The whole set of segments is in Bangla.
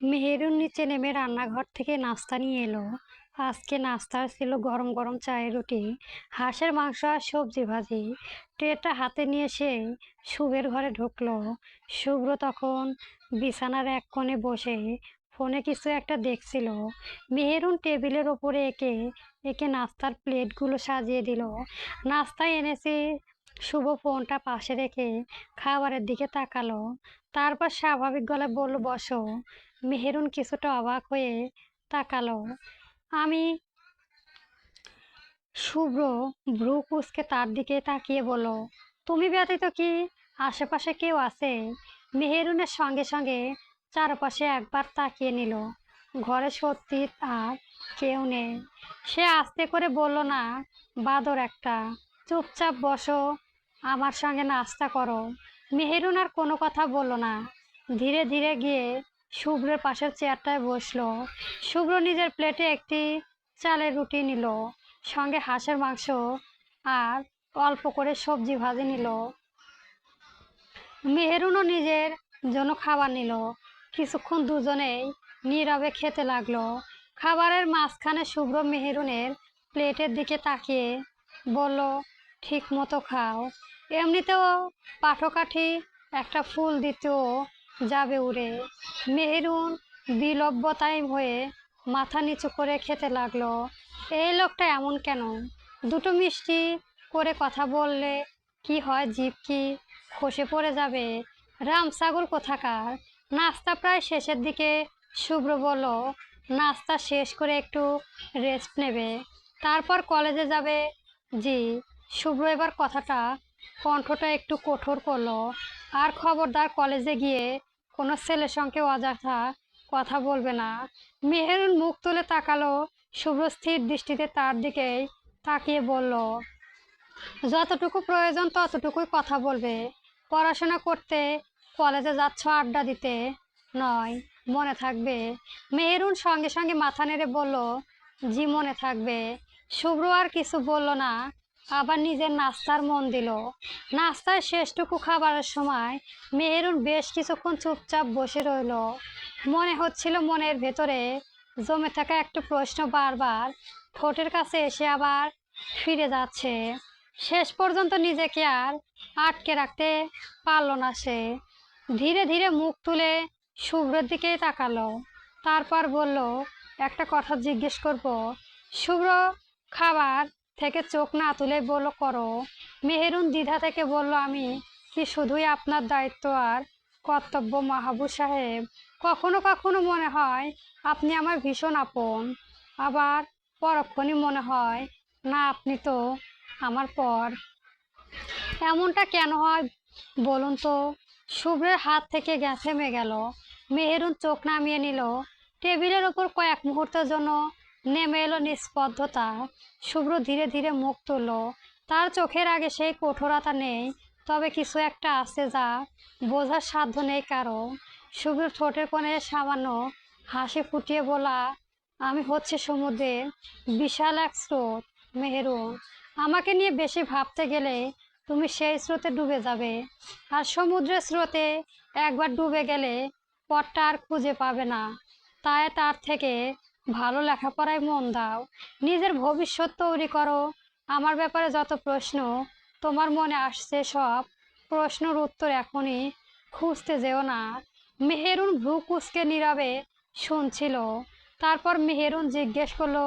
মেহেরুন নিচে নেমে রান্নাঘর থেকে নাস্তা নিয়ে এলো। আজকে নাস্তা ছিল গরম গরম চায়ের রুটি, হাঁসের মাংস আর সবজি ভাজি। ট্রেটা হাতে নিয়ে সে শুভের ঘরে ঢুকলো। শুভ্র তখন বিছানার এক কোণে বসে ফোনে কিছু একটা দেখছিল। মেহেরুন টেবিলের ওপরে একে একে নাস্তার প্লেটগুলো সাজিয়ে দিল। নাস্তা এনেছি। শুভ ফোনটা পাশে রেখে খাবারের দিকে তাকালো। তারপর স্বাভাবিক গলায় বলল, বসো। মেহেরুন কিছুটা অবাক হয়ে তাকালো। আমি শুভ্র ভ্রু কুঁচকে তার দিকে তাকিয়ে বলল, তুমি ব্যতীত কি আশেপাশে কেউ আছে? মেহেরুনের সঙ্গে সঙ্গে চারপাশে একবার তাকিয়ে নিল। ঘরে সত্যি আর কেউ নেই। সে আস্তে করে বলল, না, বাদর একটা। চুপচাপ বসো, আমার সঙ্গে নাস্তা করো। মেহেরুন আর কোনো কথা বলল না। ধীরে ধীরে গিয়ে শুভ্রের পাশের চেয়ারটায় বসলো। শুভ্র নিজের প্লেটে একটি চালের রুটি নিল, সঙ্গে হাঁসের মাংস আর অল্প করে সবজি ভাজি নিল। মেহেরুনও নিজের জন্য খাবার নিল। কিছুক্ষণ দুজনেই নীরবে খেতে লাগলো। খাবারের মাঝখানে শুভ্র মেহেরুনের প্লেটের দিকে তাকিয়ে বলল, ঠিক মতো খাও, এমনিতেও পাঠকাঠি একটা ফুল দিতেও যাবে উড়ে। মেহেরুন বিলম্বতায় হয়ে মাথা নিচু করে খেতে লাগলো। এই লোকটা এমন কেন? দুটো মিষ্টি করে কথা বললে কি হয়, জিভ কি খসে পড়ে যাবে? রাম ছাগল কোথাকার। নাস্তা প্রায় শেষের দিকে। শুভ্র বলল, নাস্তা শেষ করে একটু রেস্ট নেবে, তারপর কলেজে যাবে। জি। শুভ্র এবার কণ্ঠটা একটু কঠোর করলো। আর খবরদার কলেজে গিয়ে কোনো ছেলের সঙ্গে অযথা কথা বলবে না। মেহেরুন মুখ তুলে তাকালো। শুভ্র স্থির দৃষ্টিতে তার দিকেই তাকিয়ে বলল, যতটুকু প্রয়োজন ততটুকুই কথা বলবে। পড়াশোনা করতে কলেজে যাচ্ছ আড্ডা দিতে নয়, মনে থাকবে? মেহেরুন সঙ্গে সঙ্গে মাথা নেড়ে বলল, জি, মনে থাকবে। শুভ্র আর কিছু বলল না, আবার নিজের নাস্তার মন দিল। নাস্তার শেষটুকু খাবারের সময় মেহেরুন বেশ কিছুক্ষণ চুপচাপ বসে রইল। মনে হচ্ছিল মনের ভেতরে জমে থাকা একটা প্রশ্ন বারবার ঠোঁটের কাছে এসে আবার ফিরে যাচ্ছে। শেষ পর্যন্ত নিজেকে আর আটকে রাখতে পারল না সে। ধীরে ধীরে মুখ তুলে শুভ্রের দিকেই তাকালো। তারপর বলল, একটা কথা জিজ্ঞেস করব? শুভ্র খাবার থেকে চোখ না তুলে বলল, করো। মেহেরুন দ্বিধা থেকে বলল, আমি কি শুধুই আপনার দায়িত্ব আর কর্তব্য মাহবুব সাহেব? কখনো কখনো মনে হয় আপনি আমার ভীষণ আপন, আবার পরক্ষণই মনে হয় না, আপনি তো আমার পর। এমনটা কেন হয় বলুন তো? শুভ্রের হাত থেকে থেমে গেল। মেহেরুন চোখ নামিয়ে নিল। টেবিলের ওপর কয়েক মুহূর্তের জন্য নেমে এলো নিস্তব্ধতা। শুভ্র ধীরে ধীরে মুখ তুলল। তার চোখের আগে সেই কঠোরতা নেই, তবে কিছু একটা আছে যা বোঝার সাধ্য নেই কারো। শুভ্রের ঠোঁটের কোণে সামান্য হাসি ফুটিয়ে বলা, আমি হচ্ছে সমুদ্রের বিশাল এক স্রোত মেহেরুন। আমাকে নিয়ে বেশি ভাবতে গেলে তুমি সেই স্রোতে ডুবে যাবে, আর সমুদ্রের স্রোতে একবার ডুবে গেলে পথটা আর খুঁজে পাবে না। তাই তার থেকে ভালো লেখাপড়ায় মন দাও, নিজের ভবিষ্যৎ তৈরি করো। আমার ব্যাপারে যত প্রশ্ন তোমার মনে আসছে, সব প্রশ্নের উত্তর এখনই খুঁজতে যেও না। মেহেরুন ভ্রু কুঁচকে নীরবে শুনছিল। তারপর মেহেরুন জিজ্ঞেস করলো,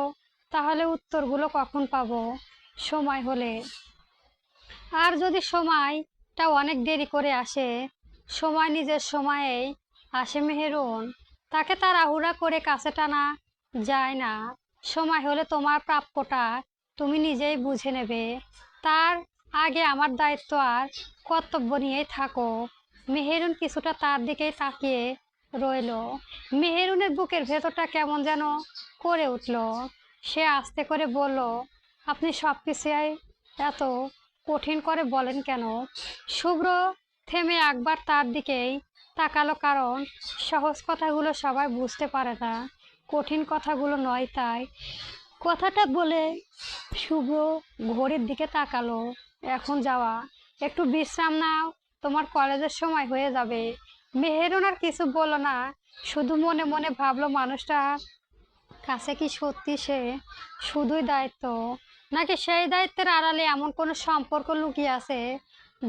তাহলে উত্তরগুলো কখন পাবো? সময় হলে। আর যদি সময়টা অনেক দেরি করে আসে? সময় নিজের সময়েই আসে মেহেরুন, তাকে তাড়াহুড়া করে কাছে টানা যায় না। সময় হলে তোমার প্রাপ্যটা তুমি নিজেই বুঝে নেবে। তার আগে আমার দায়িত্ব আর কর্তব্য নিয়েই থাকো। মেহেরুন কিছুটা তার দিকেই তাকিয়ে রইল। মেহেরুনের বুকের ভেতরটা কেমন যেন করে উঠল। সে আস্তে করে বলল, আপনি সব কিছুই এত কঠিন করে বলেন কেন? শুভ্র থেমে একবার তার দিকেই তাকালো, কারণ সহজ কথাগুলো সবাই বুঝতে পারে না, কঠিন কথাগুলো নয়। তাই কথাটা বলে শুভ্র ঘড়ির দিকে তাকালো। এখন যাওয়া, একটু বিশ্রাম নাও, তোমার কলেজের সময় হয়ে যাবে। মেহেরুন আর কিছু বলল না। শুধু মনে মনে ভাবলো মানুষটা কাছে কি সত্যি সে শুধুই দায়িত্ব, নাকি সেই দায়িত্বের আড়ালে এমন কোনো সম্পর্ক লুকিয়ে আছে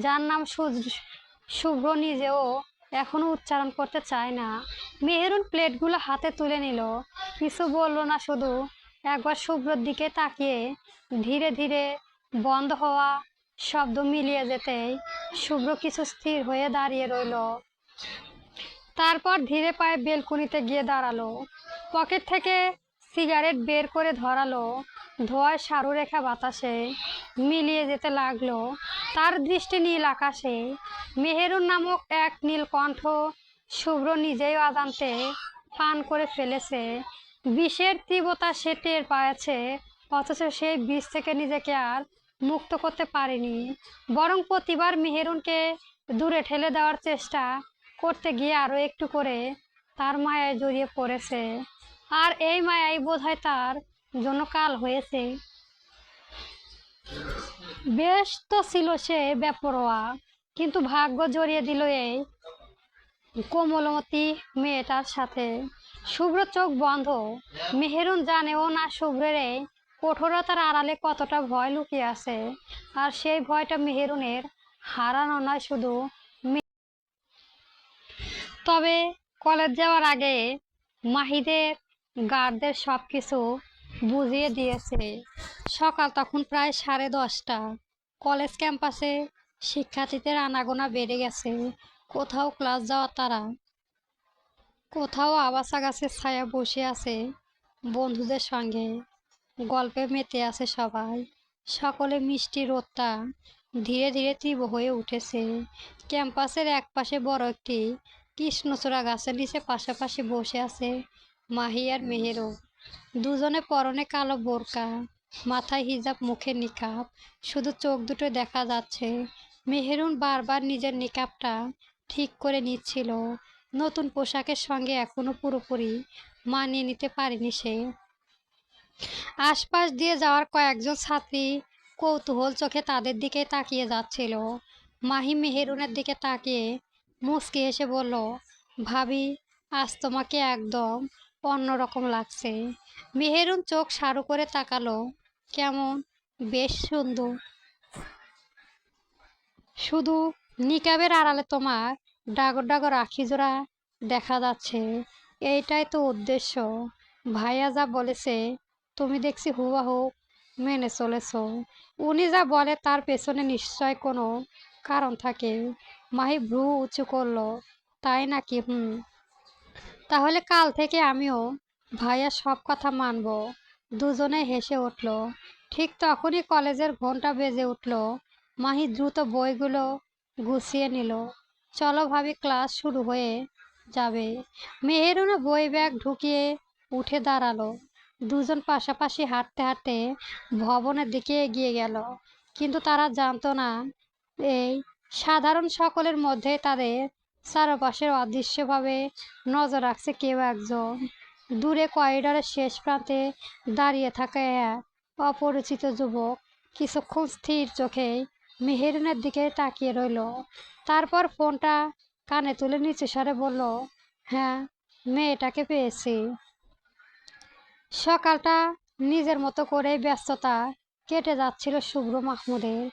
যার নাম শুভ্র নিজেও এখনো উচ্চারণ করতে চায় না। মেহেরুন প্লেটগুলো হাতে তুলে নিল, কিছু বলল না, শুধু একবার শুভ্রর দিকে তাকিয়ে ধীরে ধীরে বন্ধ হওয়া শব্দ মিলিয়ে যেতেই শুভ্র কিছু স্থির হয়ে দাঁড়িয়ে রইল। তারপর ধীরে পায়ে বেলকুনিতে গিয়ে দাঁড়ালো, পকেট থেকে সিগারেট বের করে ধরালো, ধোঁয়ায় সারু রেখা বাতাসে মিলিয়ে যেতে লাগলো। তার দৃষ্টি নীল আকাশে, মেহেরুন নামক এক নীলকণ্ঠ শুভ্র নিজেই অজান্তে পান করে ফেলেছে। বিষের তীব্রতা সে টের পাচ্ছে, অথচ সেই বিষ থেকে নিজেকে আর মুক্ত করতে পারেনি, বরং প্রতিবার মেহেরুনকে দূরে ঠেলে দেওয়ার চেষ্টা করতে গিয়ে আরো একটু করে তার মায়ায় জড়িয়ে পড়েছে। আর এই মায়াই বোধহয় তার জন্য কাল হয়েছে। বেশ তো ছিল সে বেপরোয়া, কিন্তু ভাগ্য জড়িয়ে দিল এই কোমলমতি মেয়েটার সাথে। শুভ্র চোখ বন্ধ। মেহেরুন জানেও না শুভ্রের এই কঠোরতার আড়ালে কতটা ভয় লুকিয়ে আছে। আর সেই ভয়টা মেহেরুনের হারানো নয় শুধু, তবে কলেজ যাওয়ার আগে মাহিদের গার্ডদের সব কিছু বুঝিয়ে দিয়েছে। সকাল তখন প্রায় 10:30। কলেজ ক্যাম্পাসে শিক্ষার্থীদের আনাগোনা বেড়ে গেছে। কোথাও ক্লাস যাওয়ার তারা, কোথাও আবাসা গাছের ছায়া বসে আছে বন্ধুদের সঙ্গে, গল্পে মেতে আছে সবাই। সকলে মিষ্টি রোদটা ধীরে ধীরে তীব্র হয়ে উঠেছে। ক্যাম্পাসের একপাশে বড় একটি কৃষ্ণচূড়া গাছের নিচে পাশাপাশি বসে আছে মাহি আর মেহেরও। দুজনে পরনে কালো বোরকা, মাথায় হিজাব, মুখে নিকাব, শুধু চোখ দুটো দেখা যাচ্ছে। মেহেরুন বারবার নিজের নিকাবটা ঠিক করে নিচ্ছিল। নতুন পোশাকের সঙ্গে এখনো পুরোপুরি মানিয়ে নিতে পারেনি সে। আশপাশ দিয়ে যাওয়ার কয়েকজন ছাত্রী কৌতূহল চোখে তাদের দিকে তাকিয়ে যাচ্ছিল। মাহি মেহেরুনের দিকে তাকিয়ে মুচকি হেসে বলল, ভাবি, আজ তোমাকে একদম অন্যরকম লাগছে। মেহেরুন চোখ সারু করে তাকালো, কেমন? বেশ সুন্দর, শুধু নিকাবের আড়ালে তোমার ডাগর ডাগর আখি জোড়া দেখা যাচ্ছে। এইটাই তো উদ্দেশ্য। ভাইয়া যা বলেছে তুমি দেখছি হুবাহু মেনে চলেছ। উনি যা বলে তার পেছনে নিশ্চয় কোনো কারণ থাকে। মাহি ভ্রু উঁচু করলো, তাই নাকি? তাহলে কাল থেকে আমিও ভাইয়ার সব কথা মানব। দুজনে হেসে উঠল। ঠিক তখনই কলেজের ঘন্টা বেজে উঠল। মাহি দ্রুত বইগুলো গুছিয়ে নিল। চলো ভাবি, ক্লাস শুরু হয়ে যাবে। মেহেরুনও বই ব্যাগ ঢুকিয়ে উঠে দাঁড়ালো। দুজন পাশাপাশি হাঁটতে হাঁটতে ভবনের দিকে এগিয়ে গেল। কিন্তু তারা জানতো না, এই সাধারণ সকলের মধ্যে তাদের চারপাশের অদৃশ্যভাবে নজর রাখছে কেউ একজন। দূরে করিডোরের শেষ প্রান্তে দাঁড়িয়ে থাকা এক অপরিচিত যুবক কিছুক্ষণ স্থির চোখে মেহেরুনের দিকে তাকিয়ে রইল। তারপর ফোনটা কানে তুলে নিচু স্বরে বলল, হ্যাঁ, মেয়েটাকে পেয়েছি। সকালটা নিজের মতো করে ব্যস্ততা কেটে যাচ্ছিল শুভ্র মাহমুদের।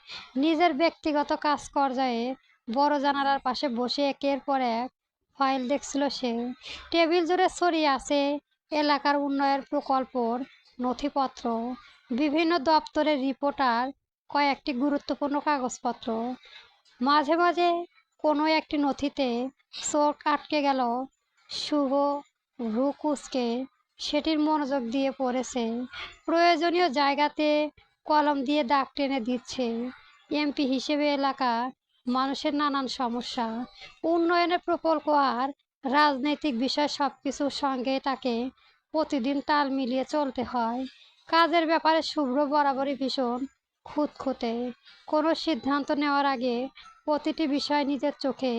নিজের ব্যক্তিগত কাজ পর্যায়ে বড় জানালার পাশে বসে একের পর এক ফাইল দেখছিল সে। টেবিল জুড়ে ছড়িয়ে আছে এলাকার উন্নয়ন প্রকল্পর নথিপত্র, বিভিন্ন দপ্তরের রিপোর্ট আর কয়েকটি গুরুত্বপূর্ণ কাগজপত্র। মাঝে মাঝে কোনো একটি নথিতে চোখ আটকে গেল। শুভ ভ্রু কুঁচকে সেটির মনোযোগ দিয়ে পড়েছে। প্রয়োজনীয় জায়গাতে কলম দিয়ে দাগ টেনে দিচ্ছে। এমপি হিসেবে এলাকা মানুষের নানান সমস্যা, উন্নয়নের প্রকল্প আর রাজনৈতিক বিষয় সবকিছুর সঙ্গে তাকে প্রতিদিন তাল মিলিয়ে চলতে হয়। কাজের ব্যাপারে শুভ্র বরাবরই ভীষণ খুঁতখুঁতে। কোনো সিদ্ধান্ত নেওয়ার আগে প্রতিটি বিষয় নিজের চোখে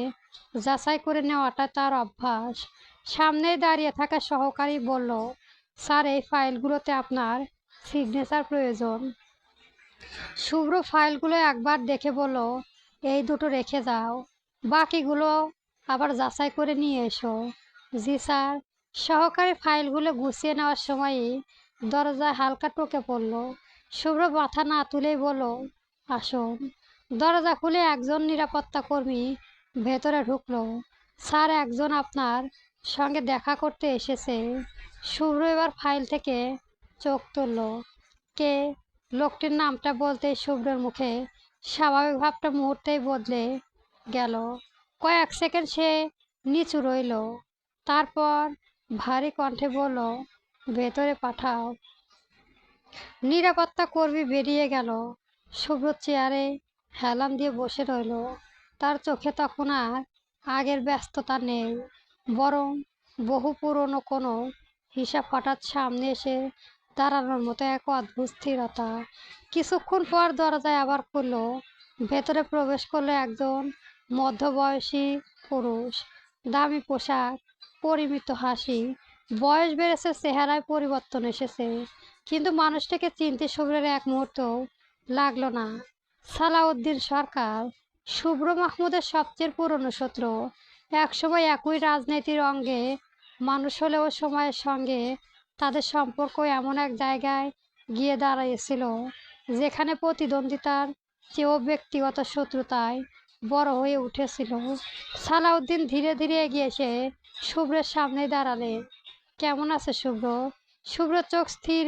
যাচাই করে নেওয়াটা তার অভ্যাস। সামনেই দাঁড়িয়ে থাকা সহকারী বলল, স্যার, এই ফাইলগুলোতে আপনার সিগনেচার প্রয়োজন। শুভ্র ফাইলগুলো একবার দেখে বলল, এই দুটো রেখে যাও, বাকিগুলো আবার যাচাই করে নিয়ে এসো। জি স্যার। সহকারী ফাইলগুলো গুছিয়ে নেওয়ার সময়ই দরজায় হালকা টোকে পড়ল। শুভ্র মাথা না তুলেই বলল, আসুন। দরজা খুলে একজন নিরাপত্তা কর্মী ভেতরে ঢুকলো। স্যার, একজন আপনার সঙ্গে দেখা করতে এসেছে। শুভ্র এবার ফাইল থেকে চোখ তুলল। কে? লোকটির নামটা বলতেই শুভ্রের মুখে স্বাভাবিক ভাবটা মুহূর্তেই বদলে গেল। কয়েক সেকেন্ড সে নিচু রইল, তারপর ভারী কণ্ঠে বলল, ভেতরে পাঠাও। নিরাপত্তা কর্মী বেরিয়ে গেল। শুভ্র চেয়ারে হেলান দিয়ে বসে রইল। তার চোখে তখন আর আগের ব্যস্ততা নেই, বরং বহু পুরনো কোনো হিসাব হঠাৎ সামনে এসে দাঁড়ানোর মতো এক অদ্ভুত স্থিরতা। কিছুক্ষণ পর দরজায় আবার খুলল। ভেতরে প্রবেশ করলো একজন মধ্যবয়সী পুরুষ। দামি পোশাক, পরিমিত হাসি। বয়স বেড়েছে, চেহারায় পরিবর্তন এসেছে, কিন্তু মানুষটাকে চিনতে শুভ্রের এক মুহূর্তও লাগলো না। সালাউদ্দিন সরকার, শুভ্র মাহমুদের সবচেয়ে পুরনো শত্রু। একসময় একই রাজনীতির অঙ্গে মানুষ হলেও সময়ের সঙ্গে তাদের সম্পর্ক এমন এক জায়গায় গিয়ে দাঁড়িয়েছিল যেখানে প্রতিদ্বন্দ্বিতার চেয়েও ব্যক্তিগত শত্রুতায় বড় হয়ে উঠেছিল। সালাউদ্দিন ধীরে ধীরে এগিয়ে এসে শুভ্রের সামনে দাঁড়ালেন। কেমন আছে শুভ্র? শুভ্র চোখ স্থির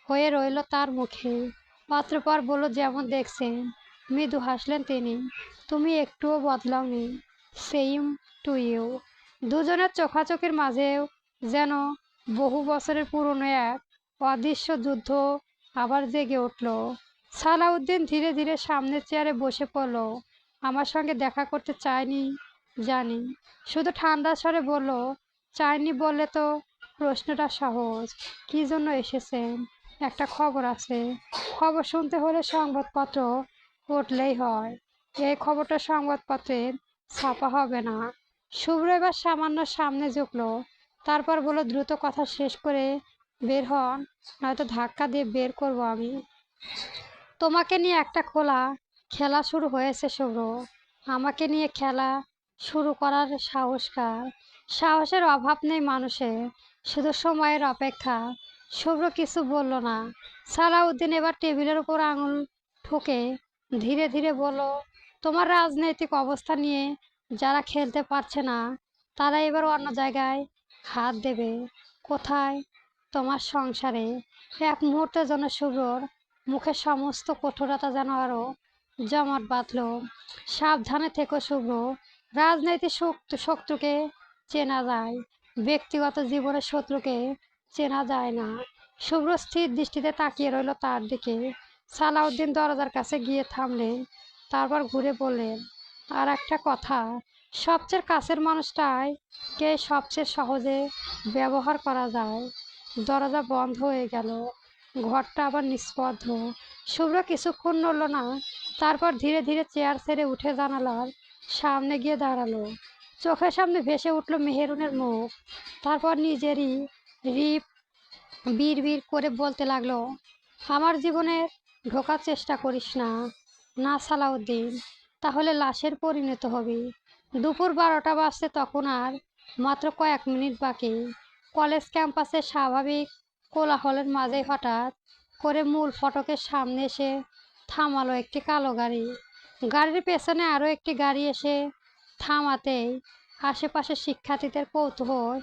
হয়ে রইল তার মুখে। অতঃপর বলল, যেমন দেখছেন। মৃদু হাসলেন তিনি। তুমি একটুও বদলাওনি। Same to you. দুজনের চোখাচোখির মাঝেও যেন বহু বছরের পুরনো এক অদৃশ্য যুদ্ধ আবার জেগে উঠল। সালাউদ্দিন ধীরে ধীরে সামনের চেয়ারে বসে পড়ল। আমার সঙ্গে দেখা করতে চায়নি জানি, শুধু ঠান্ডা স্বরে বলল, চায়নি বললে তো প্রশ্নটা সহজ। কি জন্য এসেছেন? একটা খবর আছে। খবর শুনতে হলে সংবাদপত্র পড়লেই হয়। এই খবরটা সংবাদপত্রের ছাপা হবে না। শুভ্র এবার সামান্য সামনে ঝুঁকলো, তারপর বলল, দ্রুত কথা শেষ করে বের হন, নয়তো ধাক্কা দিয়ে বের করব আমি। তোমাকে নিয়ে একটা খোলা খেলা শুরু হয়েছে শুভ্র। আমাকে নিয়ে খেলা শুরু করার সাহস কার? সাহসের অভাব নেই মানুষের, শুধু সময়ের অপেক্ষা। শুভ্র কিছু বলল না। সালাউদ্দিন এবার টেবিলের উপর আঙুল ঠুকে ধীরে ধীরে বলল, তোমার রাজনৈতিক অবস্থা নিয়ে যারা খেলতে পারছে না তারা এবার অন্য জায়গায় হাত দেবে। কোথায়? তোমার সংসারে। এক মুহূর্তের জন্য শুভ্রর মুখে সমস্ত কঠোরতা যেন আরো জমাট বাঁধল। সাবধানে থেকো শুভ্র। রাজনৈতিক শত্রুকে চেনা যায়, ব্যক্তিগত জীবনের শত্রুকে চেনা যায় না। শুভ্র স্থির দৃষ্টিতে তাকিয়ে রইল তার দিকে। সালাউদ্দিন দরজার কাছে গিয়ে থামলেন, তারপর ঘুরে বললেন, আর একটা কথা, সবচেয়ে কাছের মানুষটাই কে সবচেয়ে সহজে ব্যবহার করা যায়। দরজা বন্ধ হয়ে গেল। ঘরটা আবার নিস্তব্ধ। শুভ্র কিছুক্ষণ নড়ল না, তারপর ধীরে ধীরে চেয়ার ছেড়ে উঠে জানালার সামনে গিয়ে দাঁড়ালো। চোখের সামনে ভেসে উঠল মেহেরুনের মুখ। তারপর নিজেরই রিপ বিড় করে বলতে লাগলো, আমার জীবনে ঢোকার চেষ্টা করিস না। না সালাউদ্দিন, তাহলে লাশের পরিণত হবি। দুপুর 12টা বাজতে তখন আর মাত্র কয়েক মিনিট বাকি। কলেজ ক্যাম্পাসের স্বাভাবিক কোলাহলের মাঝে হঠাৎ করে মূল ফটকের সামনে এসে থামালো একটি কালো গাড়ি। গাড়ির পেছনে আরও একটি গাড়ি এসে থামাতেই আশেপাশে শিক্ষার্থীদের কৌতূহল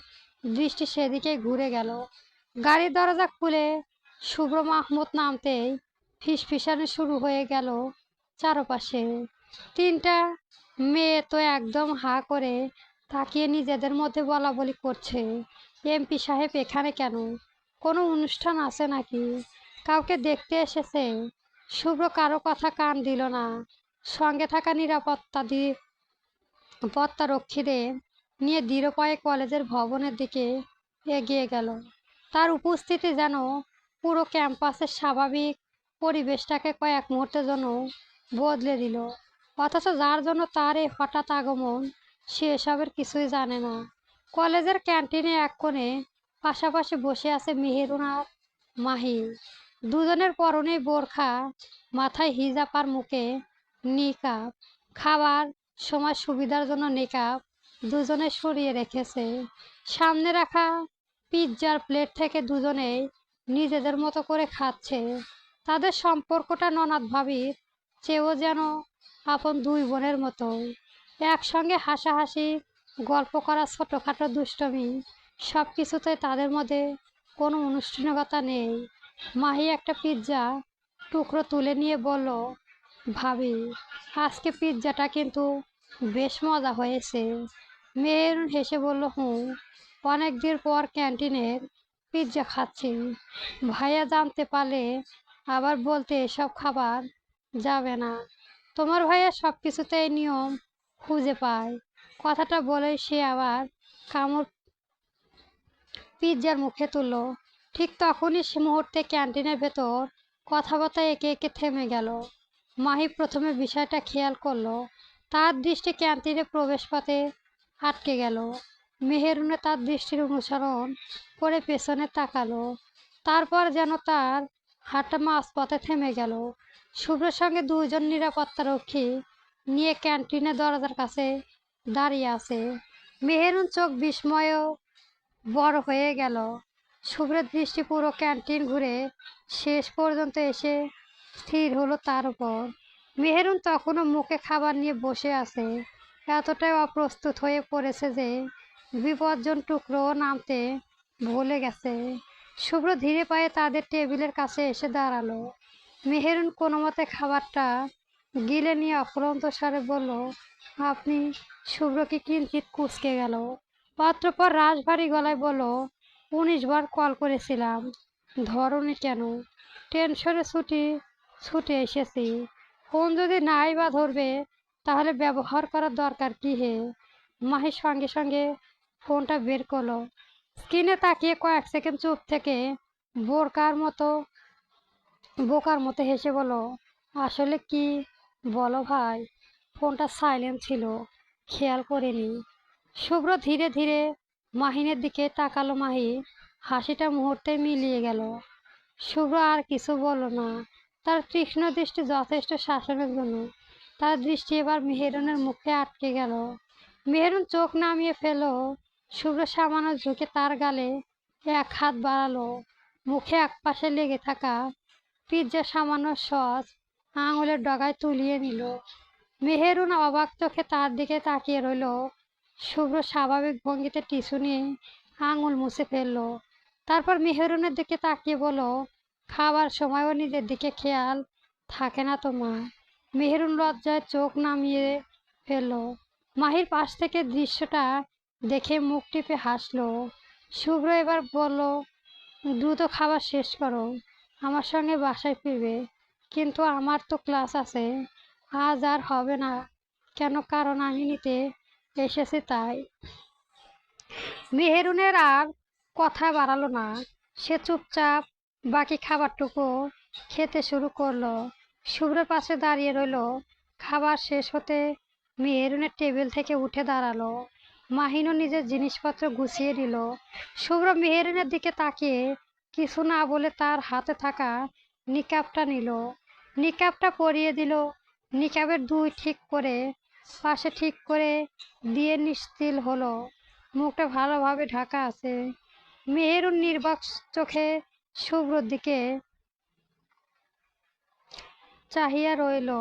দৃষ্টি সেদিকেই ঘুরে গেল। গাড়ির দরজা খুলে শুভ্র মাহমুদ নামতেই ফিসফিসানি শুরু হয়ে গেল চারপাশে। তিনটা মেয়ে তো একদম হা করে তাকিয়ে নিজেদের মধ্যে বলাবলি করছে, এমপি সাহেব এখানে কেন? কোনো অনুষ্ঠান আছে নাকি? কাউকে দেখতে এসেছে? শুভ্র কারো কথা কান দিল না। সঙ্গে থাকা নিরাপত্তারক্ষীদের নিয়ে দৃঢ় পায়ে কলেজের ভবনের দিকে এগিয়ে গেল। তার উপস্থিতি যেন পুরো ক্যাম্পাসের স্বাভাবিক পরিবেশটাকে কয়েক মুহূর্তের জন্য বদলে দিল। অথচ যার জন্য তার এই হঠাৎ আগমন, সে এসবের কিছুই জানে না। কলেজের ক্যান্টিনে এক কোণে পাশাপাশি বসে আছে মেহেরুন আর মাহি। দুজনের পরনেই বোরখা, মাথায় হিজাব আর মুখে নিকাব। খাবার সময় সুবিধার জন্য নিকাব দুজনে সরিয়ে রেখেছে। সামনে রাখা পিৎজার প্লেট থেকে দুজনেই নিজেদের মতো করে খাচ্ছে। তাদের সম্পর্কটা ননদ ভাবির চেয়েও যেন আপন দুই বোনের মতো। একসঙ্গে হাসাহাসি, গল্প করা, ছোটোখাটো দুষ্টমি, সব কিছুতে তাদের মধ্যে কোনো আনুষ্ঠানিকতা নেই। মাহি একটা পিৎজা টুকরো তুলে নিয়ে বলল, ভাবি, আজকে পিৎজাটা কিন্তু বেশ মজা হয়েছে। মেহেরুন হেসে বলল, হুঁ, অনেকদিন পর ক্যান্টিনের পিৎজা খাচ্ছি। ভাইয়া জানতে পারলে আবার বলতে এসব খাবার যাবে না। তোমার ভাইয়া সব কিছুতেই নিয়ম খুঁজে পায়। কথাটা বলেই সে আবার কামড় পিৎজার মুখে তুলল। ঠিক তখনই সে মুহূর্তে ক্যান্টিনের ভেতর কথাবার্তা একে একে থেমে গেল। মাহি প্রথমে বিষয়টা খেয়াল করলো। তার দৃষ্টি ক্যান্টিনে প্রবেশপথে আটকে গেল। মেহেরুনে তার দৃষ্টির অনুসরণ করে পেছনে তাকালো। তারপর যেন তার হাতটা মাঝপথে থেমে গেল। শুভ্রের সঙ্গে দুইজন নিরাপত্তারক্ষী নিয়ে ক্যান্টিনের দরজার কাছে দাঁড়িয়ে আছে। মেহেরুন চোখ বিস্ময়ে বড় হয়ে গেল। শুভ্রের দৃষ্টি পুরো ক্যান্টিন ঘুরে শেষ পর্যন্ত এসে স্থির হলো তার উপর। মেহেরুন তখনও মুখে খাবার নিয়ে বসে আছে, এতটাই অপ্রস্তুত হয়ে পড়েছে যে বিপজ্জন টুকরো নামতে ভুলে গেছে। শুভ্র ধীরে পায়ে তাদের টেবিলের কাছে এসে দাঁড়ালো। মেহেরুন কোনো মতে খাবারটা গিলে নিয়ে অফুরন্ত স্বরে বলল, আপনি? শুভ্র কি কিঞ্চিৎ কুঁচকে গেল। অতঃপর রাশভারী গলায় বলল, 19 বার কল করেছিলাম, ধরোনি কেন? টেনশনে ছুটে এসেছি। ফোন যদি নাই বা ধরবে তাহলে ব্যবহার করার দরকার কি হে? মাহি সঙ্গে সঙ্গে ফোনটা বের করলো। স্ক্রিনে তাকিয়ে কয়েক সেকেন্ড চুপ থেকে বোকার মতো হেসে বলো, আসলে কি বলো ভাই? ফোনটা সাইলেন্ট ছিল, খেয়াল করিনি। শুভ্র ধীরে ধীরে মাহিনের দিকে তাকালো। মাহি হাসিটা মুহূর্তে মিলিয়ে গেল। শুভ্র আর কিছু বলল না। তার তীক্ষ্ণ দৃষ্টি যথেষ্ট শাসনের জন্য। তার দৃষ্টি এবার মেহেরুনের মুখে আটকে গেল। মেহেরুন চোখ নামিয়ে ফেল। শুভ্র সামান্য ঝুঁকে তার গালে এক হাত বাড়ালো। মুখে একপাশে লেগে থাকা পিৎজা সামান্য সস আঙুলের ডগায় তুলিয়ে নিল। মেহেরুন অবাক চোখে তার দিকে তাকিয়ে রইল। শুভ্র স্বাভাবিক ভঙ্গিতে টিস্যু নিয়ে আঙুল মুছে ফেলল। তারপর মেহেরুনের দিকে তাকিয়ে বলল, খাবার সময়ও নিজের দিকে খেয়াল থাকে না তোমার? মেহেরুন লজ্জায় চোখ নামিয়ে ফেলল। মাহির পাশ থেকে দৃশ্যটা দেখে মুখ টিপে হাসলো। শুভ্র এবার বলল, দ্রুত খাবার শেষ করো, আমার সঙ্গে বাসায় ফিরবে। কিন্তু আমার তো ক্লাস আছে, আজ আর হবে না। কেন? কারণ আমি নিতে এসেছি তাই। মেহেরুনের আর কথা বাড়ালো না। সে চুপচাপ বাকি খাবারটুকু খেতে শুরু করলো। শুভ্রের পাশে দাঁড়িয়ে রইল। খাবার শেষ হতে মেহেরুনের টেবিল থেকে উঠে দাঁড়ালো। মাহিনও নিজের জিনিসপত্র গুছিয়ে নিল। শুভ্র মেহেরুনের দিকে তাকিয়ে কিছু না বলে তার হাতে থাকা নিকাবটা নিল। নিকাবটা পরিয়ে দিল। নিকাবের দুই পাশে ঠিক করে দিয়ে নিস্তিল হলো। মুখটা ভালোভাবে ঢাকা আছে। মেহেরুন নির্বাক চোখে শুভ্রর দিকে চাহিয়া রইল।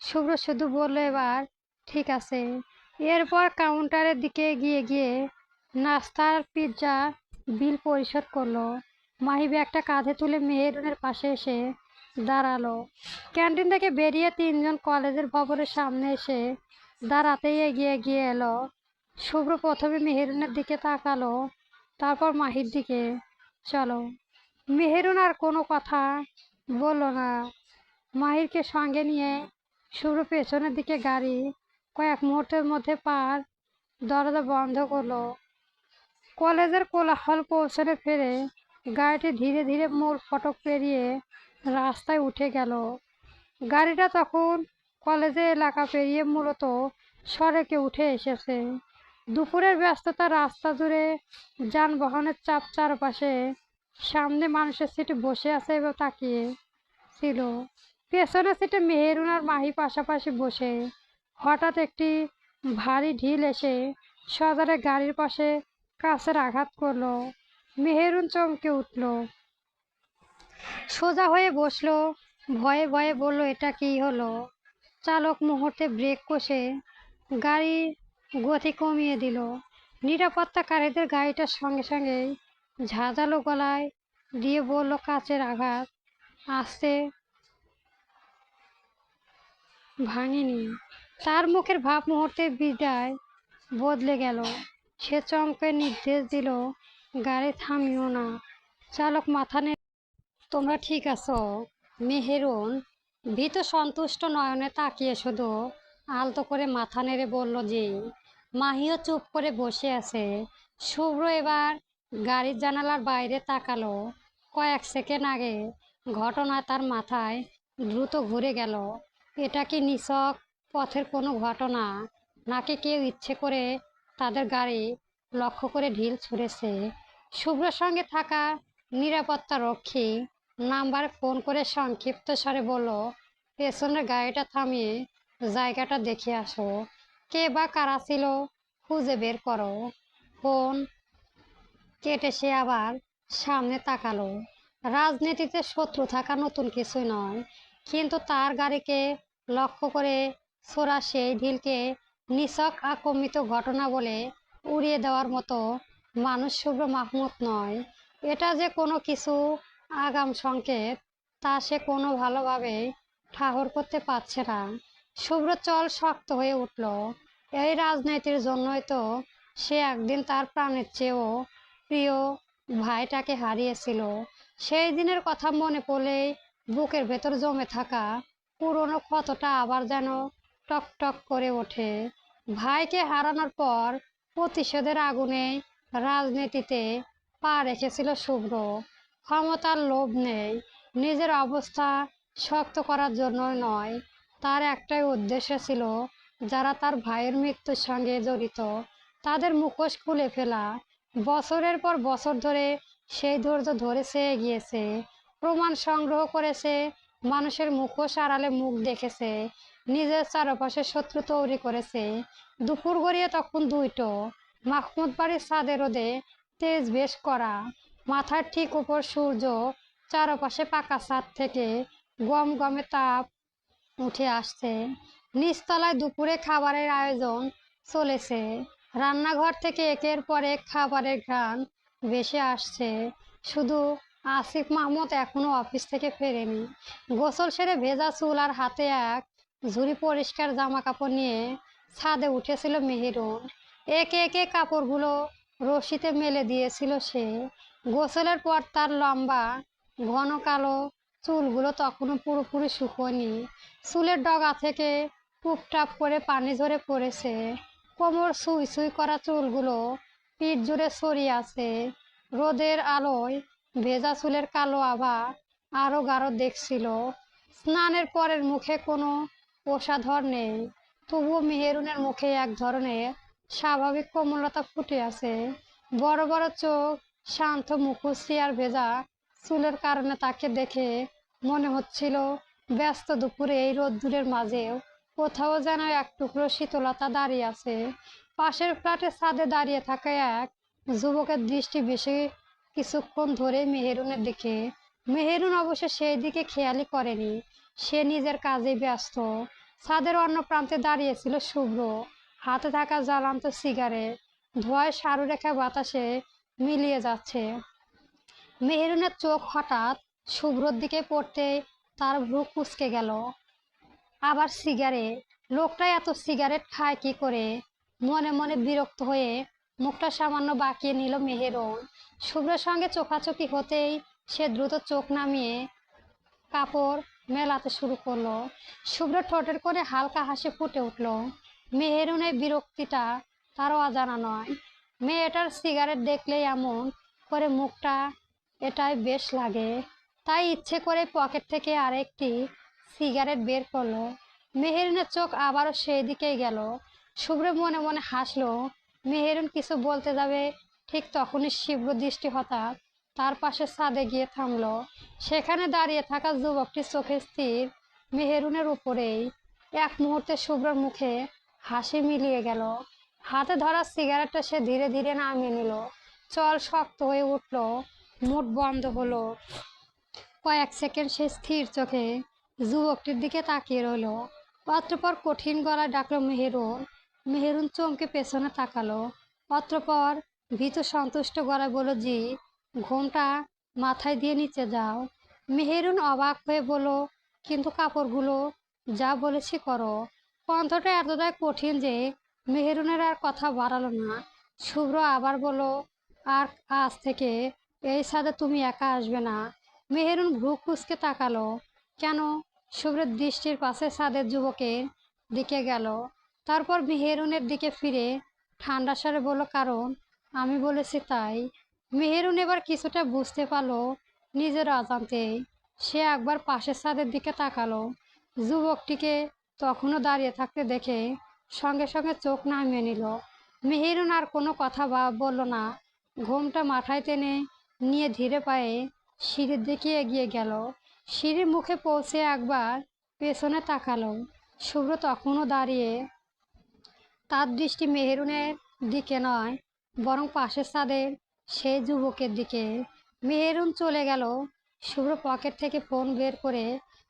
শুভ্র শুধু বলল, এবার ঠিক আছে। এরপর কাউন্টারের দিকে গিয়ে নাস্তার পিৎজা বিল পরিশোধ করলো। মাহি ব্যাগটা কাঁধে তুলে মেহেরুনের পাশে এসে দাঁড়ালো। ক্যান্টিন থেকে বেরিয়ে তিনজন কলেজের ভবনের সামনে এসে দাঁড়াতেই এগিয়ে এলো। শুভ্র প্রথমে মেহেরুনের দিকে তাকালো, তারপর মাহির দিকে। চলো। মেহেরুন আর কোনো কথা বলল না। মাহিরকে সঙ্গে নিয়ে শুভ্র পেছনের দিকে গাড়ি কয়েক মুহূর্তের মধ্যে দরজা বন্ধ করলো। কলেজের কোলাহল পৌঁছানো ফেরে গাড়িটি ধীরে ধীরে মূল ফটক পেরিয়ে রাস্তায় উঠে গেল। গাড়িটা তখন কলেজের এলাকা পেরিয়ে মূলত সড়কে উঠে এসেছে। দুপুরের ব্যস্ততা, রাস্তা জুড়ে যানবাহনের চাপ, চারপাশে। সামনে মানুষের সিটে বসে আছে এবং তাকিয়ে ছিল। পেছনের সিটে মেহেরুন আর মাহি পাশাপাশি বসে। হঠাৎ একটি ভারী ঢিল এসে সজরে গাড়ির পাশে কাছের আঘাত করলো। মেহেরুন চমকে উঠল, সোজা হয়ে বসলো, ভয়ে ভয়ে বলল, এটা কি হলো? চালক মুহূর্তে ব্রেক কষে গাড়ির গতি কমিয়ে দিল। নিরাপত্তাকারীদের গাড়িটার সঙ্গে সঙ্গেই ঝাঁঝালো গলায় দিয়ে বলল, কাচের আঘাত আসতে ভাঙেনি। তার মুখের ভাব মুহূর্তে বিদায় বদলে গেল। সে চমকে নির্দেশ দিল, গাড়ি থামিও না। চালক মাথা নে, তোমরা ঠিক আছো? মেহেরুন ভীত সন্তুষ্ট নয়নে তাকিয়ে শুধু আলতো করে মাথা নেড়ে বলল, জি। মাহিও চুপ করে বসে আছে। শুভ্র এবার গাড়ির জানালার বাইরে তাকালো। কয়েক সেকেন্ড আগে ঘটনা তার মাথায় দ্রুত ঘুরে গেল। এটা কি নিছক পথের কোনো ঘটনা, নাকি কেউ ইচ্ছে করে তাদের গাড়ি লক্ষ্য করে ঢিল ছুঁড়েছে? শুভ্রর সঙ্গে থাকা নিরাপত্তা রক্ষী নাম্বারে ফোন করে সংক্ষিপ্ত স্বরে বলল, পেছনের গাড়িটা থামিয়ে জায়গাটা দেখে আসো। কে বা কারা ছিল খুঁজে বের করো। ফোন কেটে সে আবার সামনে তাকালো। রাজনীতিতে শত্রু থাকা নতুন কিছুই নয়, কিন্তু তার গাড়িকে লক্ষ্য করে ছোড়া সেই ঢিলকে নিছক আকম্মিত ঘটনা বলে উড়িয়ে দেওয়ার মতো মানুষ শুভ্র মাহমুদ নয়। এটা যে কোনো কিছু আগাম সংকেত, তা সে কোনো ভালোভাবে ঠাহর করতে পারছে না। শুভ্র চল শক্ত হয়ে উঠল। এই রাজনীতির জন্যই তো সে একদিন তার প্রাণের চেয়েও প্রিয় ভাইটাকে হারিয়েছিল। সেই দিনের কথা মনে পড়লেই বুকের ভেতর জমে থাকা পুরনো ক্ষতটা আবার যেন টক টক করে ওঠে। ভাইকে হারানোর পর প্রতিশোধের আগুনে রাজনীতিতে পা রেখেছিল শুভ্র। ক্ষমতার লোভ নেই, নিজের অবস্থা শক্ত করার জন্য নয়। তার একটাই উদ্দেশ্য ছিল, যারা তার ভাইয়ের মৃত্যুর সঙ্গে জড়িত তাদের মুখোশ খুলে ফেলা। বছরের পর বছর ধরে সেই ধৈর্য ধরেছে, এগিয়েছে, প্রমাণ সংগ্রহ করেছে, মানুষের মুখোশ আড়ালে মুখ দেখেছে, নিজের চারপাশে শত্রু তৈরি করেছে। দুপুর গড়িয়ে তখন দুইটো। মাহমুদ বাড়ির ছাদে রোদে তেজ বেশ করা, মাথার ঠিক উপর সূর্য, চারপাশে পাকা ছাদ থেকে গম গমে তাপ উঠে আসছে। নিচতলায় দুপুরে খাবারের আয়োজন চলেছে। রান্নাঘর থেকে একের পর এক খাবারের ঘ্রাণ ভেসে আসছে। শুধু আসিফ মাহমুদ এখনো অফিস থেকে ফেরেনি। গোসল সেরে ভেজা চুল আর হাতে এক ঝুড়ি পরিষ্কার জামা কাপড় নিয়ে ছাদে উঠেছিল মেহেরুন। একে একে কাপড়গুলো রশিতে মেলে দিয়েছিল সে। গোসলের পর তার লম্বা ঘন কালো চুলগুলো তখনও পুরোপুরি শুকোয়নি। চুলের ডগা থেকে টুপটাপ করে পানি ঝরে পড়েছে। কোমর সুই সুই করা চুলগুলো পিঠ জুড়ে ছড়িয়ে আছে। রোদের আলোয় ভেজা চুলের কালো আভা আরো গাঢ় দেখছিল। স্নানের পরের মুখে কোনো ওষাধর নেই, তবুও মেহেরুনের মুখে এক ধরনের স্বাভাবিক কোমলতা ফুটে আছে। বড় বড় চোখ, শান্ত মুখশ্রী আর ভেজা চুলের কারণে তাকে দেখে মনে হচ্ছিল ব্যস্ত দুপুরে এই রোদ্দুরের মাঝেও কোথাও যেন এক টুকরো শীতলতা দাঁড়িয়ে আছে। পাশের ফ্ল্যাটের ছাদে দাঁড়িয়ে থাকা এক যুবকের দৃষ্টি বেশি কিছুক্ষণ ধরে মেহেরুনের দিকে। মেহেরুন অবশ্য সেই দিকে খেয়ালই করেনি, সে নিজের কাজে ব্যস্ত। ছাদের অন্য প্রান্তে দাঁড়িয়েছিল শুভ্র, হাতে থাকা জ্বালান্ত সিগারেট ধোঁয়ায় সারুরেখা বাতাসে মিলিয়ে যাচ্ছে। মেহেরুনের চোখ হঠাৎ শুভ্রর দিকে পড়তে তার ভ্রু কুঁচকে গেল। আবার সিগারেট, লোকটা এত সিগারেট খায় কি করে? মনে মনে বিরক্ত হয়ে মুখটা সামান্য বাঁকিয়ে নিল মেহেরুন। শুভ্রের সঙ্গে চোখাচোখি হতেই সে দ্রুত চোখ নামিয়ে কাপড় মেলাতে শুরু করলো। শুভ্র ঠোঁটের কোণে হালকা হাসি ফুটে উঠল। মেহেরুনের বিরক্তিটা তারও অজানা নয়। মেয়েটার সিগারেট দেখলেই এমন করে মুখটা, এটাই বেশ লাগে। তাই ইচ্ছে করে পকেট থেকে আরেকটি সিগারেট বের করলো। মেহেরুনের চোখ আবারও সেই দিকেই গেল। শুভ্র মনে মনে হাসলো। মেহেরুন কিছু বলতে যাবে, ঠিক তখনই তীব্র দৃষ্টি হঠাৎ তার পাশে ছাদে গিয়ে থামলো। সেখানে দাঁড়িয়ে থাকা যুবকটি চোখে স্থির মেহেরুনের উপরেই। এক মুহূর্তে শুভ্রর মুখে হাসি মিলিয়ে গেল। হাতে ধরা সিগারেটটা সে ধীরে ধীরে নামিয়ে নিল। চল শক্ত হয়ে উঠল, মুখ বন্ধ হলো। কয়েক সেকেন্ড সে স্থির চোখে যুবকটির দিকে তাকিয়ে রইল। অতঃপর কঠিন গলায় ডাকলো, মেহেরুন। মেহেরুন চমকে পেছনে তাকালো। অতঃপর ভীত সন্তুষ্ট গলায় বলল, জি। ঘোমটা মাথায় দিয়ে নিচে যাও। মেহেরুন অবাক হয়ে বলল, কিন্তু কাপড়গুলো? যা বলেছি করো। কণ্ঠটা এতটাই কঠিন যে মেহেরুনের আর কথা বাড়ালো না। শুভ্র আবার বলল, আর আজ থেকে এই ছাদে তুমি একা আসবে না। মেহেরুন ভ্রু কুঁচকে তাকালো। কেন? শুভ্রের দৃষ্টির পাশে ছাদের যুবকের দিকে গেল। তারপর মেহেরুনের দিকে ফিরে ঠান্ডা স্বরে বলল, কারণ আমি বলেছি তাই। মেহেরুন এবার কিছুটা বুঝতে পারলো নিজের অজান্তে। সে একবার পাশের ছাদের দিকে তাকালো। যুবকটিকে তখনও দাঁড়িয়ে থাকতে দেখে সঙ্গে সঙ্গে চোখ নামিয়ে নিল। মেহেরুন আর কোনো কথা বলল না। ঘোমটা মাথায় টেনে নিয়ে ধীরে পায়ে সিঁড়ির দিকে এগিয়ে গেল। সিঁড়ির মুখে পৌঁছে একবার পেছনে তাকালো। শুভ্র তখনও দাঁড়িয়ে। তার দৃষ্টি মেহেরুনের দিকে নয়, বরং পাশের ছাদের সেই যুবকের দিকে। মেহেরুন চলে গেল। শুভ্র পকেট থেকে ফোন বের করে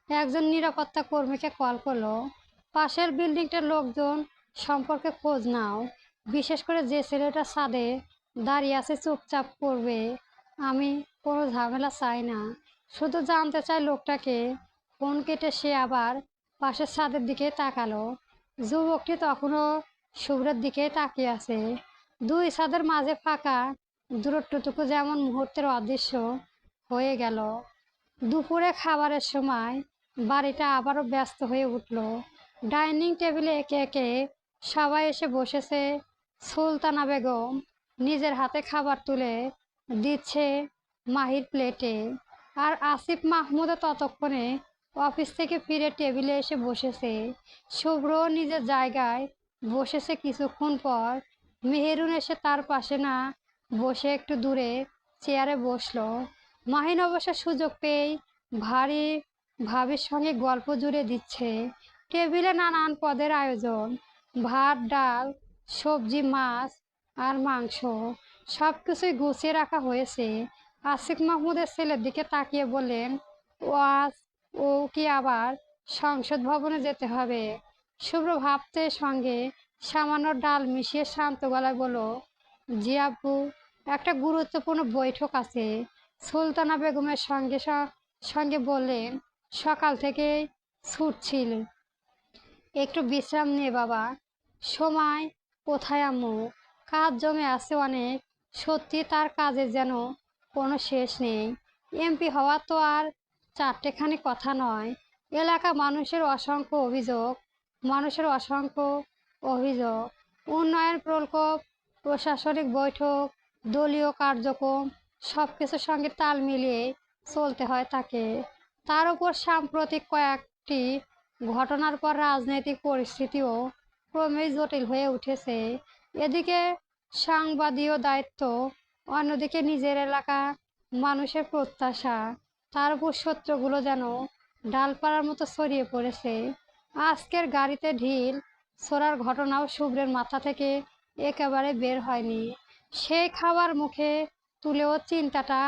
একজন নিরাপত্তা কর্মীকে কল করলো। পাশের বিল্ডিংটার লোকজন সম্পর্কে খোঁজ নাও, বিশেষ করে যে ছেলেটা ছাদে দাঁড়িয়ে আছে চুপচাপ করবে। আমি কোনো ঝামেলা চাই না, শুধু জানতে চাই লোকটাকে। ফোন কেটে সে আবার পাশের ছাদের দিকে তাকালো। যুবকটি তখনও শুভ্রের দিকে তাকিয়ে আছে। দুই ছাদের মাঝে ফাঁকা দূরত্বটুকু যেমন মুহূর্তের অদৃশ্য হয়ে গেল। দুপুরে খাবারের সময় বাড়িটা আবারও ব্যস্ত হয়ে উঠল। ডাইনিং টেবিলে একে একে সবাই এসে বসেছে। সুলতানা বেগম নিজের হাতে খাবার তুলে দিচ্ছে মাহির প্লেটে। আর আসিফ মাহমুদও ততক্ষণে অফিস থেকে ফিরে টেবিলে এসে বসেছে। শুভ্র নিজের জায়গায় বসেছে। কিছুক্ষণ পর মেহেরুন এসে তার পাশে না বসে একটু দূরে চেয়ারে বসলো। মাহিন অবশ্য সুযোগ পেয়েই ভারী ভাবির সঙ্গে গল্প জুড়ে দিচ্ছে। টেবিলে নানান পদের আয়োজন, ভাত, ডাল, সবজি, মাছ আর মাংস, সব কিছুই গুছিয়ে রাখা হয়েছে। আসিফ মাহমুদের ছেলের দিকে তাকিয়ে বললেন, ওয়াজ ও কি আবার সংসদ ভবনে যেতে হবে? শুভ্র ভাবতে সঙ্গে সামান্য ডাল মিশিয়ে শান্ত গলায় বলল, জি আব্বু, একটা গুরুত্বপূর্ণ বৈঠক আছে। সুলতানা বেগমের সঙ্গে বললেন, সকাল থেকে ছুটছিল, একটু বিশ্রাম নে বাবা। সময় কোথায় আম্মু? কাজ জমে আছে অনেক। সত্যি তার কাজের যেন কোনো শেষ নেই। এমপি হওয়া তো আর চারটেখানি কথা নয়। এলাকা মানুষের অসংখ্য অভিযোগ, উন্নয়ন প্রকল্প, প্রশাসনিক বৈঠক, দলীয় কার্যক্রম, সব কিছুর সঙ্গে তাল মিলিয়ে চলতে হয় তাকে। তার উপর সাম্প্রতিক কয়েকটি ঘটনার পর রাজনৈতিক পরিস্থিতিও ক্রমেই জটিল হয়ে উঠেছে। এদিকে সাংবাদিক দায়িত্ব, অন্যদিকে নিজের এলাকা, মানুষের প্রত্যাশা, তার উপর সত্যগুলো যেন ডালপালার মতো ছড়িয়ে পড়েছে। আজকের গাড়িতে ঢিল ছোড়ার ঘটনাও শুভ্রের মাথা থেকে একেবারে বের হয়নি। সেই খাবার মুখে তুলেও চিন্তাটা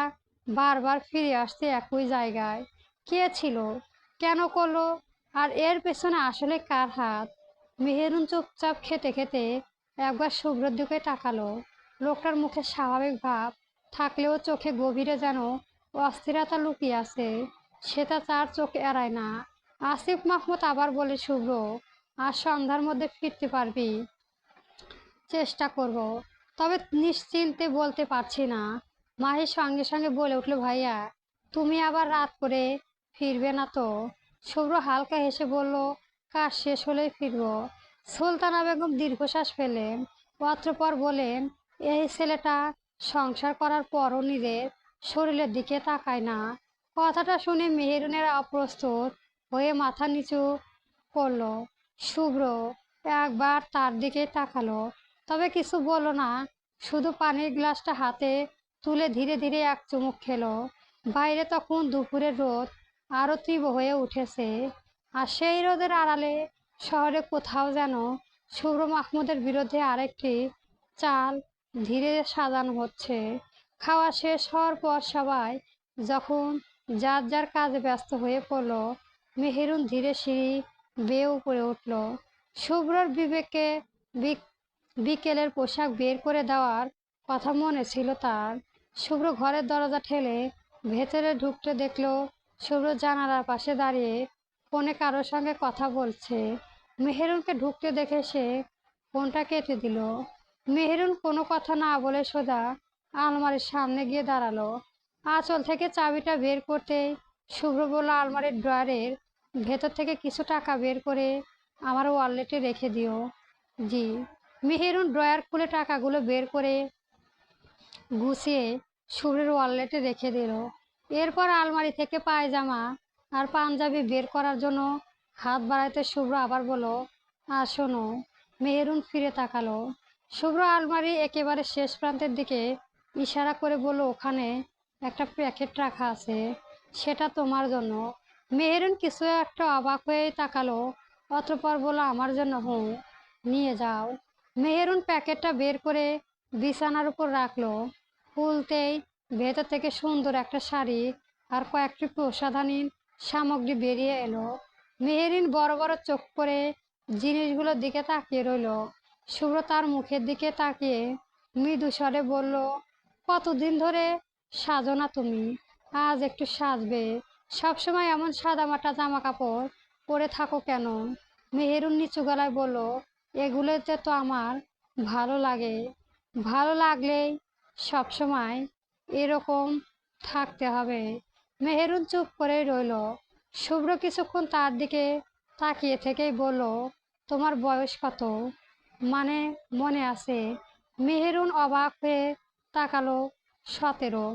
বারবার ফিরে আসছে একই জায়গায়। কে ছিল? কেন করলো? আর এর পেছনে আসলে কার হাত? মেহেরুন চুপচাপ খেতে খেতে একবার শুভ্রের দিকে তাকালো। লোকটার মুখে স্বাভাবিক ভাব থাকলেও চোখে গভীরে যেন অস্থিরতা লুকিয়ে আছে। সেটা তার চোখ এড়ায় না। আসিফ মাহমুদ আবার বলে, শুভ্র, আজ সন্ধ্যার মধ্যে ফিরতে পারবি? চেষ্টা করব, তবে নিশ্চিন্তে বলতে পারছি না। মাহির সঙ্গে সঙ্গে বলে উঠল, ভাইয়া, তুমি আবার রাত করে ফিরবে না তো? শুভ্র হালকা হেসে বলল, কাজ শেষ হলেই ফিরব। সুলতানা বেগম দীর্ঘশ্বাস ফেলেন। অতঃপর বলেন, এই ছেলেটা সংসার করার পরও নিজের শরীরের দিকে তাকায় না। কথাটা শুনে মেহেরুনের অপ্রস্তুত হয়ে মাথা নিচু করল। শুভ্র একবার তার দিকে তাকালো, তবে কিছু বলল না। শুধু পানির গ্লাসটা হাতে তুলে ধীরে ধীরে এক চুমুক খেলো। বাইরে তখন দুপুরের রোদ আরো তীব্র হয়ে উঠেছে। আর সেই রোদের আড়ালে শহরে কোথাও যেন শুভ্র মাহমুদের বিরুদ্ধে আরেকটি চাল ধীরে সাজানো হচ্ছে। খাওয়া শেষ হওয়ার পর সবাই যখন যার যার কাজে ব্যস্ত হয়ে পড়ল, মেহেরুন ধীরে সিঁড়ি বেয়ে উপরে উঠল। শুভ্রর বিবেকে বিকেলের পোশাক বের করে দেওয়ার কথা মনে ছিল তার। শুভ্র ঘরের দরজা ঠেলে ভেতরে ঢুকতে দেখলো শুভ্র জানালার পাশে দাঁড়িয়ে ফোনে কারোর সঙ্গে কথা বলছে। মেহেরুনকে ঢুকতে দেখে সে ফোনটা কেটে দিল। মেহেরুন কোনো কথা না বলে সোজা আলমারির সামনে গিয়ে দাঁড়ালো। আঁচল থেকে চাবিটা বের করতেই শুভ্র বলল, আলমারির ড্রয়ারের ভেতর থেকে কিছু টাকা বের করে আমার ওয়ালেটে রেখে দিও। জি। মেহেরুন ড্রয়ার খুলে টাকাগুলো বের করে গুছিয়ে শুভ্রের ওয়ালেটে রেখে দিল। এরপর আলমারি থেকে পায়জামা আর পাঞ্জাবি বের করার জন্য হাত বাড়াইতে শুভ্র আবার বলল, আর শোনো। মেহেরুন ফিরে তাকালো। শুভ্র আলমারি একেবারে শেষ প্রান্তের দিকে ইশারা করে বলল, ওখানে একটা প্যাকেট রাখা আছে, সেটা তোমার জন্য। মেহেরুন কিছু একটা অবাক হয়ে তাকালো, অতঃপর বলল, আমার জন্য? হুঁ, নিয়ে যাও। মেহেরুন প্যাকেটটা বের করে বিছানার উপর রাখলো। খুলতেই ভেতর থেকে সুন্দর একটা শাড়ি আর কয়েকটি প্রসাধনী সামগ্রী বেরিয়ে এলো। মেহেরিন বড় বড় চোখ করে জিনিসগুলোর দিকে তাকিয়ে রইল। শুভ্র তার মুখের দিকে তাকিয়ে মৃদু স্বরে বলল, কতদিন ধরে সাজো না তুমি? আজ একটু সাজবে। সবসময় এমন সাদামাটা জামা কাপড় পরে থাকো কেন? মেহেরুন নিচু গলায় বলল, এগুলোতে তো আমার ভালো লাগে। ভালো লাগলেই সবসময় এরকম থাকতে হবে? মেহেরুন চুপ করেই রইল। শুভ্র কিছুক্ষণ তার দিকে তাকিয়ে থেকেই বলল, তোমার বয়স কত? মানে মনে আছে? মেহেরুন অবাক হয়ে তাকালো। 17।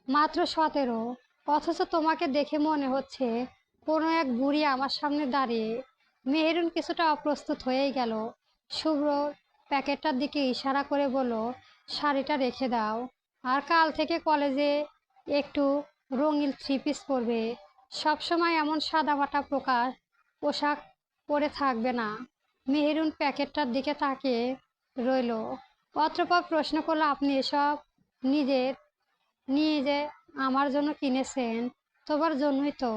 মাত্র 17? অথচ তোমাকে দেখে মনে হচ্ছে কোনো এক বুড়ি আমার সামনে দাঁড়িয়ে। মেহেরুন কিছুটা অপ্রস্তুত হয়েই গেল। শুভ্র প্যাকেটটার দিকে ইশারা করে বলল, শাড়িটা রেখে দাও। আর কাল থেকে কলেজে একটু রঙিন থ্রি পিস পরবে। সবসময় এমন সাদামাটা পোশাক পরে থাকবে না। মেহেরুন প্যাকেটটার দিকে তাকিয়ে রইল। অতঃপর প্রশ্ন করলো, আপনি এসব নিজের নিয়ে যে আমার জন্য কিনেছেন? তোমার জন্যই তো।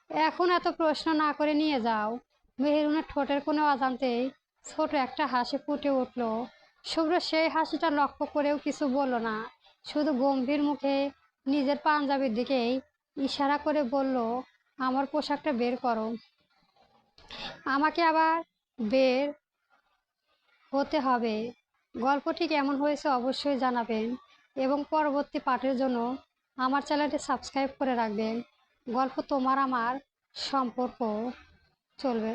এখন এত প্রশ্ন না করে নিয়ে যাও। মেহেরুনের ঠোঁটের কোনো অজান্তেই ছোট একটা হাসি ফুটে উঠল। শুভ্র সেই হাসিটা লক্ষ্য করেও কিছু বলল না, শুধু গম্ভীর মুখে নিজের পাঞ্জাবির দিকেই ইশারা করে বলল, আমার পোশাকটা বের করো। আমাকে আবার বের হতে হবে। গল্পটি কেমন হয়েছে অবশ্যই জানাবেন এবং পরবর্তী পার্টের জন্য আমার চ্যানেলটি সাবস্ক্রাইব করে রাখবেন। গল্প তোমার আমার সম্পর্ক চলবে।